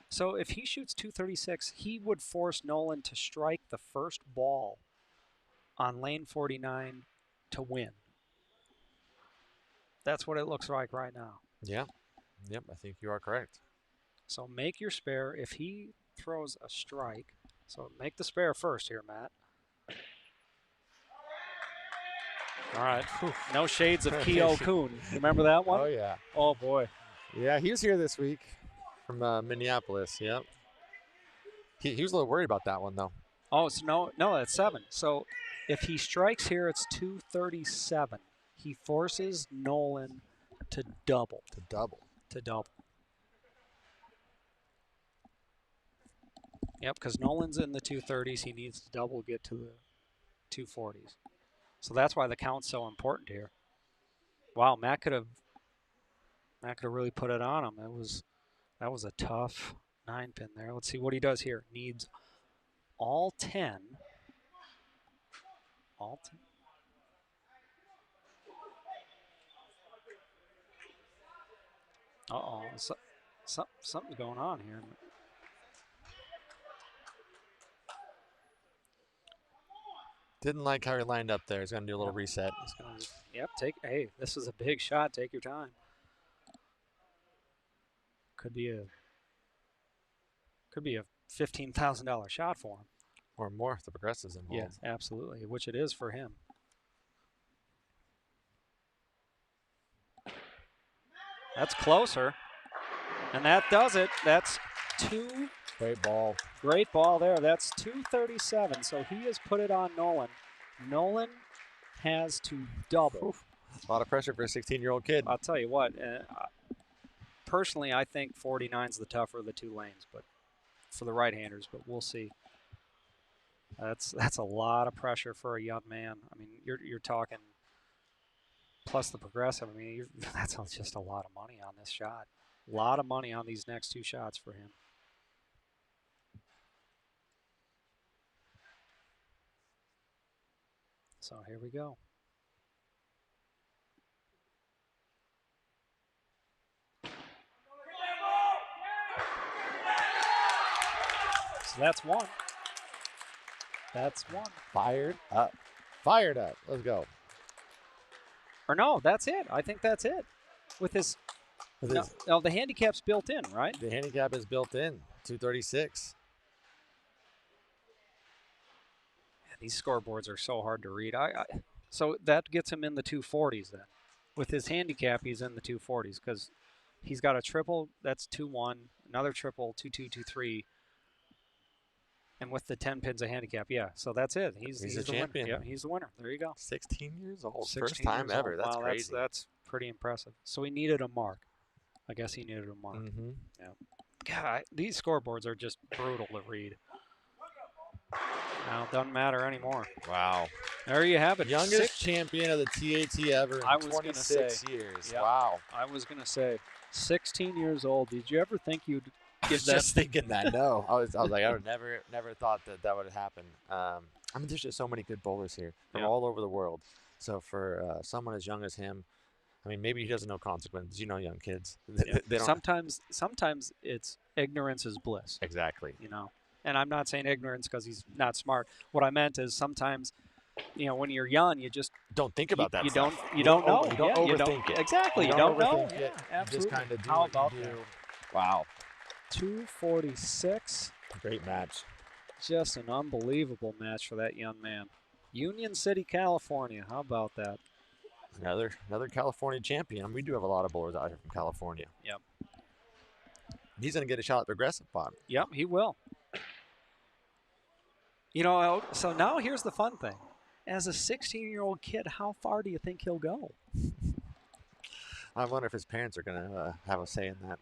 So if he shoots 236, he would force Nolan to strike the first ball on lane 49 to win. That's what it looks like right now. Yeah. Yep, I think you are correct. So make your spare. If he throws a strike, so make the spare first here, Matt. All right. Whew. No shades of Keo Kuhn. Remember that one? Oh, yeah. Oh, boy. Yeah, he was here this week from Minneapolis. Yep. He was a little worried about that one, though. Oh, so no, that's 7. So if he strikes here, it's 237. He forces Nolan to double. To double. Yep, because Nolan's in the 230s. He needs to double, get to the 240s. So that's why the count's so important here. Wow, Matt could have really put it on him. That was a tough 9-pin there. Let's see what he does here. Needs all 10. All 10. Uh-oh. Something's going on here. Didn't like how he lined up there. He's going to do a little reset. Yep, hey, this is a big shot. Take your time. Could be a $15,000 shot for him. Or more if the progressive's involved. Yes, absolutely, which it is for him. That's closer. And that does it. That's 2. Great ball. Great ball there. That's 237. So he has put it on Nolan. Nolan has to double. Oof. A lot of pressure for a 16-year-old kid. I'll tell you what. Personally, I think 49's the tougher of the 2 lanes, but for the right-handers. But we'll see. That's a lot of pressure for a young man. I mean, you're talking plus the progressive. I mean, that's just a lot of money on this shot. A lot of money on these next 2 shots for him. So here we go. So that's 1. That's 1. Fired up. Fired up. Let's go. Or no, that's it. I think that's it. With his... No, the handicap's built in, right? The handicap is built in. 236. These scoreboards are so hard to read. So that gets him in the 240s then. With his handicap, he's in the 240s because he's got a triple, that's 2-1, another triple, 2-2, 2-3. And with the 10 pins of handicap, yeah. So that's it. He's a the champion. Winner. Yeah, he's the winner. There you go. 16 years old. 16 First time ever. Old. That's wow, crazy. That's pretty impressive. So he needed a mark. I guess he needed a mark. Mm-hmm. Yeah. God, these scoreboards are just brutal to read. Now it doesn't matter anymore. Wow. There you have it. Youngest champion of the TAT ever in 26 years. Yeah, wow. I was going to say, 16 years old. Did you ever think you'd give that? Just thinking that. No. I was like, I would never thought that would happen. I mean, there's just so many good bowlers here from all over the world. So for someone as young as him, I mean, maybe he doesn't know consequences. You know, young kids. Yeah. They don't. Sometimes it's ignorance is bliss. Exactly. You know, and I'm not saying ignorance because he's not smart. What I meant is sometimes, you know, when you're young, you just don't think about that. You stuff. You don't know. You don't overthink it. Exactly. You don't know. It. Yeah, absolutely. You just kind of do How what about you do. that? Wow. 246. Great match. Just an unbelievable match for that young man. Union City, California. How about that? Another California champion. I mean, we do have a lot of bowlers out here from California. Yep. He's going to get a shot at progressive pot. Yep, he will. You know, so now here's the fun thing. As a 16-year-old kid, how far do you think he'll go? I wonder if his parents are going to have a say in that.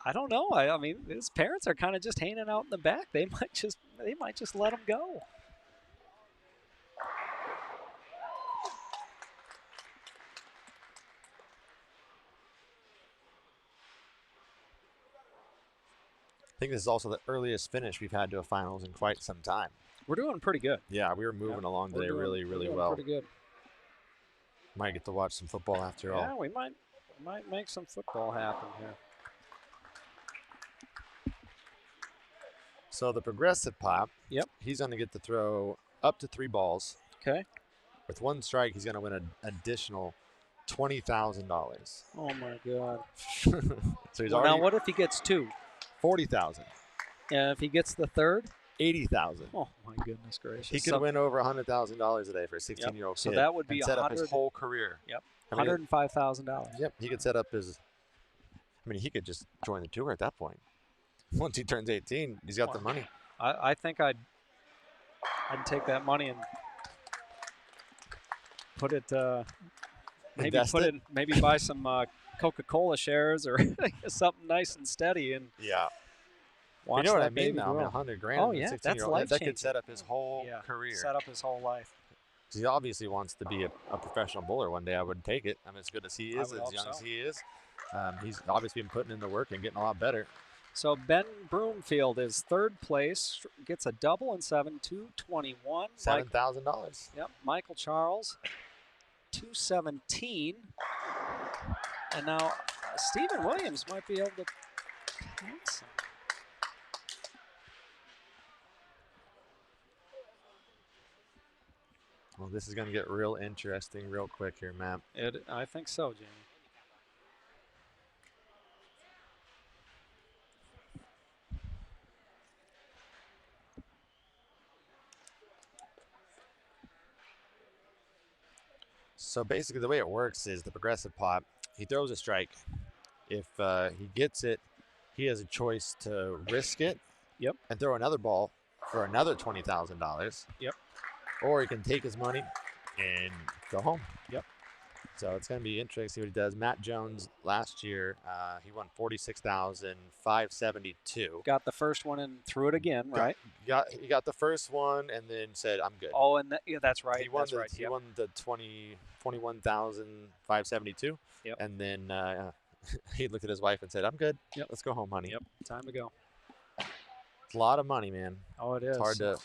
I don't know. I mean, his parents are kind of just hanging out in the back. They might just let him go. think this is also the earliest finish we've had to a finals in quite some time. We're doing pretty good. Yeah, we were moving along today really well. Pretty good. Might get to watch some football after all. Yeah, we might make some football happen here. So the progressive pop, yep, he's going to get to throw up to 3 balls. Okay. With 1 strike, he's going to win an additional $20,000. Oh my God! So he's now what if he gets 2? 40,000. And if he gets the 3rd, 80,000. Oh my goodness gracious! He could win over $100,000 a day for a 16-year-old kid. So that would be set up his whole career. Yep. $105,000. Yep. He could set up his. I mean, he could just join the tour at that point. Once he turns 18, he's got the money. I think I'd take that money and put it. Maybe buy some Coca-Cola shares or something nice and steady and. Yeah. Watch you know what I that mean now? I mean, $100,000. Oh yeah, that's life-changing. That could set up his whole career. Set up his whole life. He obviously wants to be a professional bowler one day. I would take it. I mean, as good as he is, as young as he is, he's obviously been putting in the work and getting a lot better. So Ben Broomfield is 3rd place, gets a double and 7, $221. $7,000. Yep. Michael Charles, $217. And now Stephen Williams might be able to. Well, this is going to get real interesting real quick here, Matt. I think so, Jamie. So basically the way it works is the progressive pot, he throws a strike. If he gets it, he has a choice to risk it and throw another ball for another $20,000. Yep. Or he can take his money and go home. Yep. So it's going to be interesting to see what he does. Matt Jones last year, he won $46,572. Got the first one and threw it again, right? He got the first one and then said, "I'm good." Oh, and that's right. He won the 21,572. Yep. And then he looked at his wife and said, "I'm good. Yep. Let's go home, honey." Yep. Time to go. It's a lot of money, man. Oh, it is. It's hard to.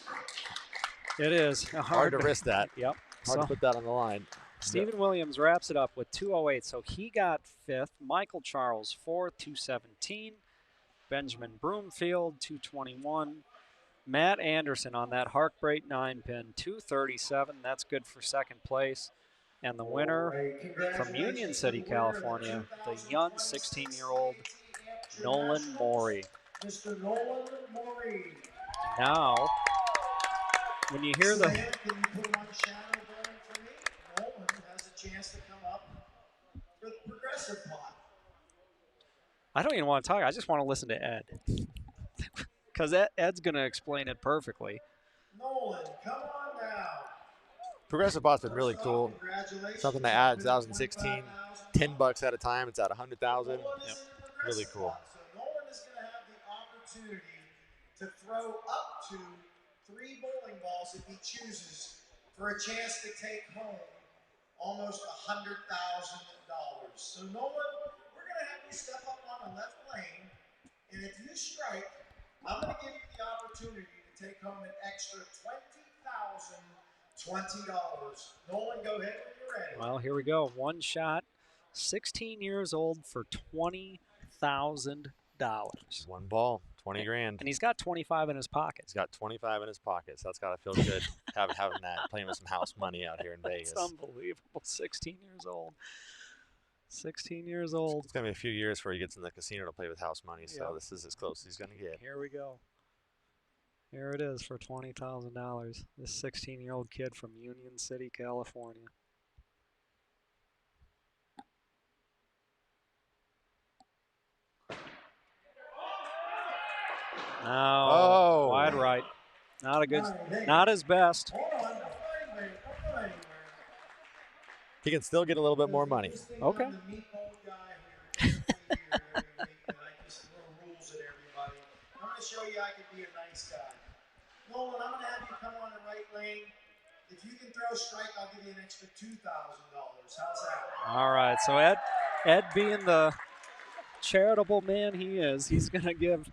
It is hard to risk that. Yep. Hard to put that on the line. Stephen Williams wraps it up with 208, so he got 5th. Michael Charles 4th, 217. Benjamin Broomfield 221. Matt Anderson on that Heartbreak 9-pin 237. That's good for 2nd place. And the winner from Union City, California, the young 16-year-old Nolan Mori. Mr. Nolan Mori. Now, when you hear the... Can you put one shadow going for me? Nolan has a chance to come up for the progressive pot. I don't even want to talk. I just want to listen to Ed. Because Ed's going to explain it perfectly. Nolan, come on now. Progressive pot's been really cool. Something to add 2016. $10 at a time. It's at 100,000. Yep. Really cool. So Nolan is going to have the opportunity to throw up to 3 bowling balls if he chooses for a chance to take home almost $100,000. So Nolan, we're going to have you step up on the left lane, and if you strike, I'm going to give you the opportunity to take home an extra $20,020. Nolan, go ahead when you're ready. Well, here we go. One shot. 16 years old for $20,000. One ball, 20 grand. And he's got 25 in his pocket. He's got 25 in his pocket, so that's got to feel good having that, playing with some house money out here in Vegas. That's unbelievable. 16 years old. 16 years old. It's going to be a few years before he gets in the casino to play with house money, so this is as close as he's going to get. Here we go. Here it is for $20,000. This 16-year-old kid from Union City, California. No, wide right. Not a good, not his best. He can still get a little bit more money. Okay. I'm going to show you I can be a nice guy. Nolan, I'm going to have you come on the right lane. If you can throw a strike, I'll give you an extra $2,000. How's that? All right. So Ed being the charitable man he is, he's going to give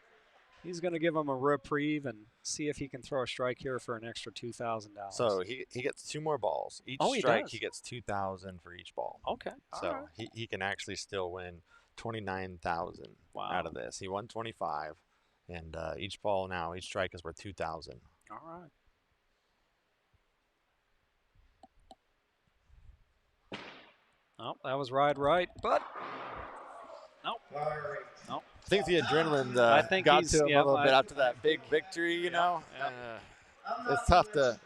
He's going to give him a reprieve and see if he can throw a strike here for an extra $2,000. So he gets 2 more balls. Each strike, he gets $2,000 for each ball. Okay. So he can actually still win $29,000 out of this. He won 25, and each ball now, each strike is worth $2,000. All right. Oh, that was right, but nope. Nope. I think the adrenaline got to him a little bit after that big victory, you know. It's tough to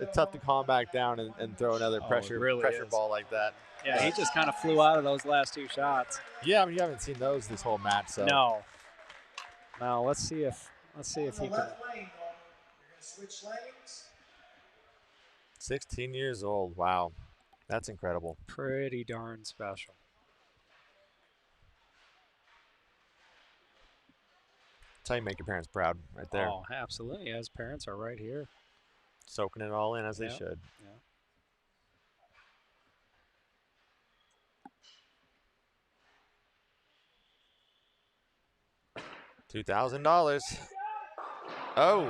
calm back down and throw another pressure ball like that. Yeah, he just kind of flew out of those last 2 shots. Yeah, I mean, you haven't seen those this whole match, so. No. Now let's see if he can. 16 years old. Wow, that's incredible. Pretty darn special. That's how you make your parents proud, right there. Oh, absolutely. His parents are right here. Soaking it all in as they should. Yeah. $2,000. Oh,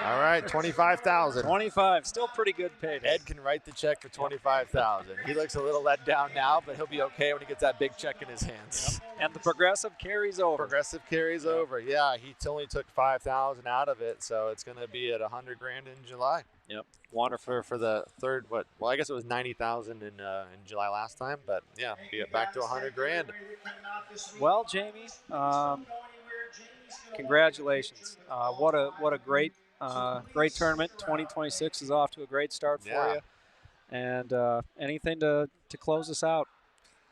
all right, $25,000. 25, still pretty good payday. Ed can write the check for $25,000. He looks a little let down now, but he'll be okay when he gets that big check in his hands. Yep. And the progressive carries over. Progressive carries over. Yeah, he only took $5,000 out of it, so it's going to be at $100,000 in July. Yep. Wonderful for the third. Well, I guess it was $90,000 in July last time, but yeah, be back to $100,000. Well, Jamie. Congratulations! What a great tournament. 2026 is off to a great start for you. And anything to close us out?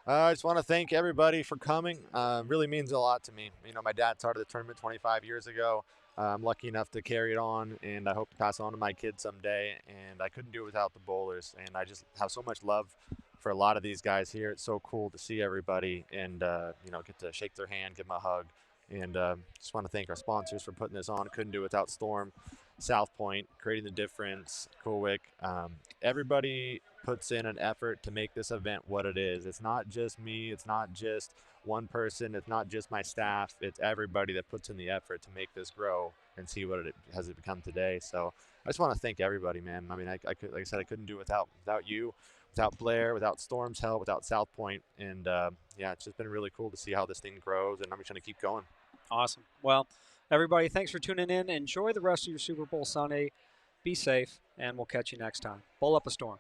I just want to thank everybody for coming. Really means a lot to me. You know, my dad started the tournament 25 years ago. I'm lucky enough to carry it on, and I hope to pass it on to my kids someday. And I couldn't do it without the bowlers. And I just have so much love for a lot of these guys here. It's so cool to see everybody and get to shake their hand, give them a hug. And just want to thank our sponsors for putting this on. Couldn't do it without Storm, South Point, Creating the Difference, Coolwick. Everybody puts in an effort to make this event what it is. It's not just me. It's not just one person. It's not just my staff. It's everybody that puts in the effort to make this grow and see what it has become today. So I just want to thank everybody, man. I mean, I could, like I said, I couldn't do it without you, without Blair, without Storm's help, without South Point. And it's just been really cool to see how this thing grows, and I'm just going to keep going. Awesome. Well, everybody, thanks for tuning in. Enjoy the rest of your Super Bowl Sunday. Be safe, and we'll catch you next time. Bowl up a storm.